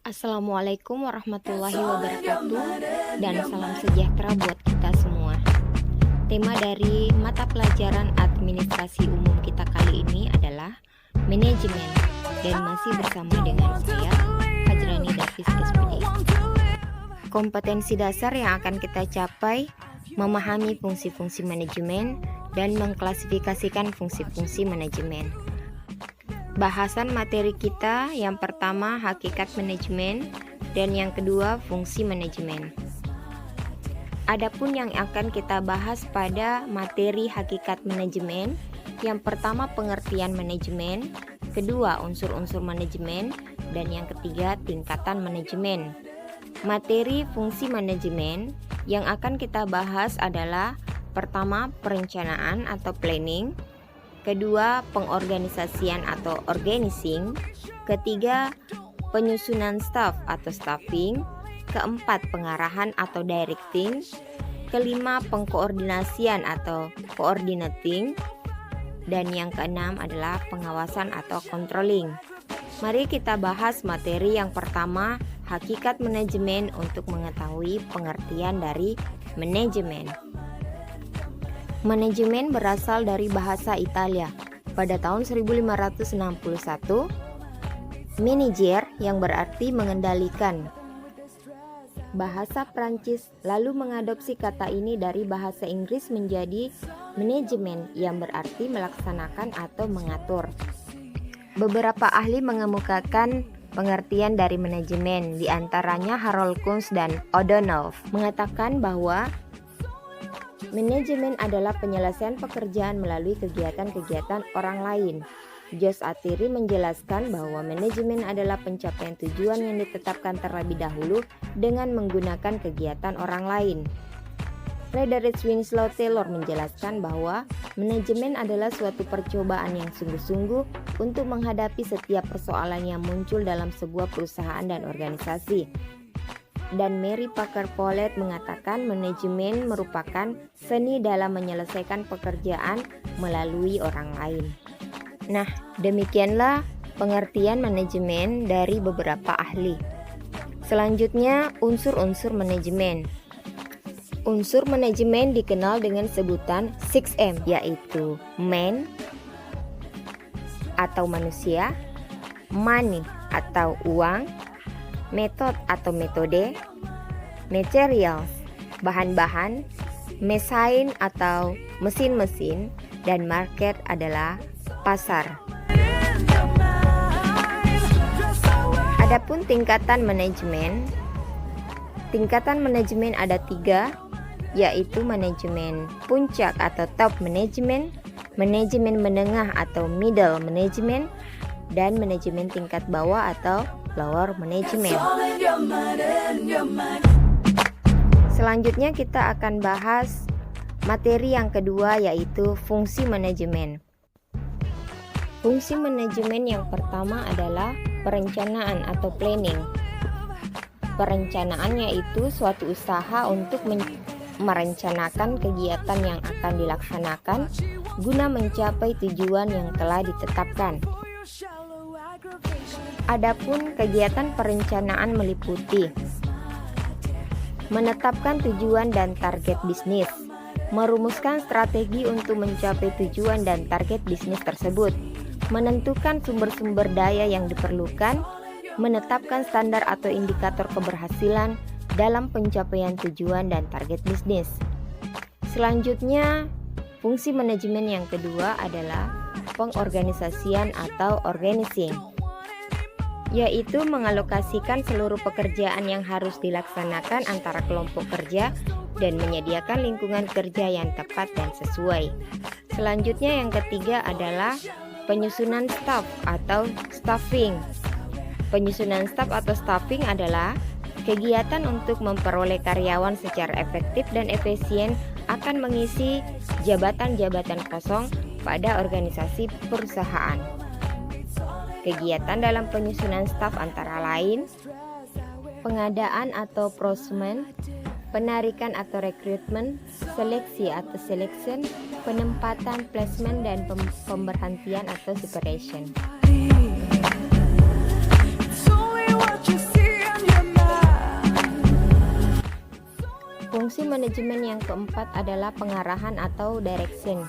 Assalamualaikum warahmatullahi wabarakatuh dan salam sejahtera buat kita semua. Tema dari mata pelajaran administrasi umum kita kali ini adalah manajemen dan masih bersama dengan saya Hajrani Davis SPD. Kompetensi dasar yang akan kita capai memahami fungsi-fungsi manajemen dan mengklasifikasikan fungsi-fungsi manajemen. Bahasan materi kita yang pertama hakikat manajemen dan yang kedua fungsi manajemen. Adapun yang akan kita bahas pada materi hakikat manajemen, yang pertama pengertian manajemen, kedua unsur-unsur manajemen, dan yang ketiga tingkatan manajemen. Materi fungsi manajemen yang akan kita bahas adalah pertama perencanaan atau planning, kedua pengorganisasian atau organizing, ketiga penyusunan staff atau staffing, keempat pengarahan atau directing, kelima pengkoordinasian atau coordinating, dan yang keenam adalah pengawasan atau controlling. Mari kita bahas materi yang pertama, hakikat manajemen untuk mengetahui pengertian dari manajemen. Manajemen berasal dari bahasa Italia. Pada tahun 1561, manager yang berarti mengendalikan. Bahasa Prancis lalu mengadopsi kata ini dari bahasa Inggris menjadi manajemen yang berarti melaksanakan atau mengatur. Beberapa ahli mengemukakan pengertian dari manajemen, di antaranya Harold Kunz dan O'Donnell mengatakan bahwa manajemen adalah penyelesaian pekerjaan melalui kegiatan-kegiatan orang lain. Josh Atiri menjelaskan bahwa manajemen adalah pencapaian tujuan yang ditetapkan terlebih dahulu dengan menggunakan kegiatan orang lain. Frederick Winslow Taylor menjelaskan bahwa manajemen adalah suatu percobaan yang sungguh-sungguh untuk menghadapi setiap persoalan yang muncul dalam sebuah perusahaan dan organisasi. Dan Mary Parker Follett mengatakan manajemen merupakan seni dalam menyelesaikan pekerjaan melalui orang lain. Nah, demikianlah pengertian manajemen dari beberapa ahli. Selanjutnya, unsur-unsur manajemen. Unsur manajemen dikenal dengan sebutan 6M, yaitu man atau manusia, money atau uang, method atau metode, materials, bahan-bahan, machine atau mesin-mesin, dan market adalah pasar. Adapun tingkatan manajemen ada 3, yaitu manajemen puncak atau top management, manajemen menengah atau middle management, dan manajemen tingkat bawah atau lower management. Selanjutnya kita akan bahas materi yang kedua, yaitu fungsi manajemen. Fungsi manajemen yang pertama adalah perencanaan atau planning. Perencanaan yaitu suatu usaha untuk merencanakan kegiatan yang akan dilaksanakan guna mencapai tujuan yang telah ditetapkan. Adapun kegiatan perencanaan meliputi menetapkan tujuan dan target bisnis, merumuskan strategi untuk mencapai tujuan dan target bisnis tersebut, menentukan sumber-sumber daya yang diperlukan, menetapkan standar atau indikator keberhasilan dalam pencapaian tujuan dan target bisnis. Selanjutnya, fungsi manajemen yang kedua adalah pengorganisasian atau organizing, yaitu mengalokasikan seluruh pekerjaan yang harus dilaksanakan antara kelompok kerja dan menyediakan lingkungan kerja yang tepat dan sesuai. Selanjutnya yang ketiga adalah penyusunan staff atau staffing. Penyusunan staff atau staffing adalah kegiatan untuk memperoleh karyawan secara efektif dan efisien akan mengisi jabatan-jabatan kosong pada organisasi perusahaan. Kegiatan dalam penyusunan staf antara lain pengadaan atau procurement, penarikan atau rekrutmen, seleksi atau selection, penempatan placement, dan pemberhentian atau separation. It's only what you see. Fungsi manajemen yang keempat adalah pengarahan atau direction.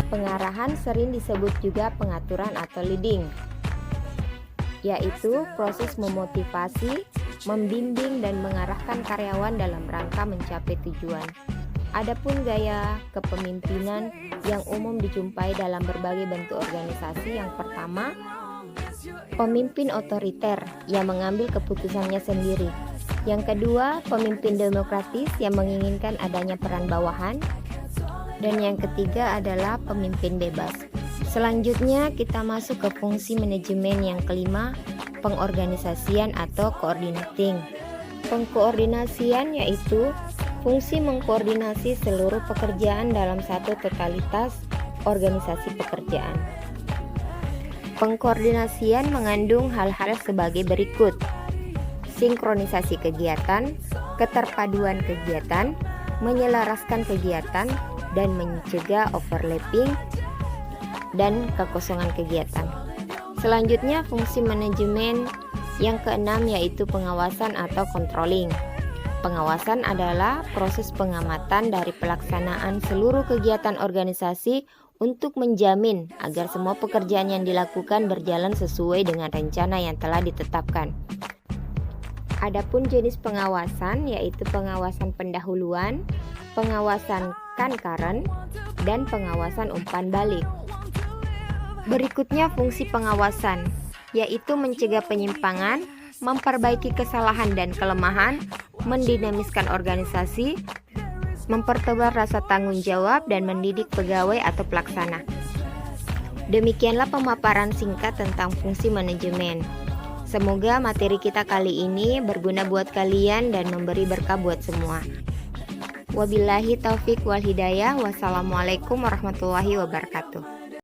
Pengarahan sering disebut juga pengaturan atau leading, yaitu proses memotivasi, membimbing, dan mengarahkan karyawan dalam rangka mencapai tujuan. Adapun gaya kepemimpinan yang umum dijumpai dalam berbagai bentuk organisasi, yang pertama, pemimpin otoriter yang mengambil keputusannya sendiri. Yang kedua, pemimpin demokratis yang menginginkan adanya peran bawahan. Dan yang ketiga adalah pemimpin bebas. Selanjutnya kita masuk ke fungsi manajemen yang kelima, pengorganisasian atau coordinating. Pengkoordinasian yaitu fungsi mengkoordinasi seluruh pekerjaan dalam satu totalitas organisasi pekerjaan. Pengkoordinasian mengandung hal-hal sebagai berikut: sinkronisasi kegiatan, keterpaduan kegiatan, menyelaraskan kegiatan, dan mencegah overlapping dan kekosongan kegiatan. Selanjutnya fungsi manajemen yang keenam yaitu pengawasan atau controlling. Pengawasan adalah proses pengamatan dari pelaksanaan seluruh kegiatan organisasi untuk menjamin agar semua pekerjaan yang dilakukan berjalan sesuai dengan rencana yang telah ditetapkan. Adapun jenis pengawasan yaitu pengawasan pendahuluan, pengawasan concurrent, dan pengawasan umpan balik. Berikutnya fungsi pengawasan, yaitu mencegah penyimpangan, memperbaiki kesalahan dan kelemahan, mendinamiskan organisasi, mempertebal rasa tanggung jawab, dan mendidik pegawai atau pelaksana. Demikianlah pemaparan singkat tentang fungsi manajemen. Semoga materi kita kali ini berguna buat kalian dan memberi berkah buat semua. Wabillahi taufik wal hidayah. Wassalamualaikum warahmatullahi wabarakatuh.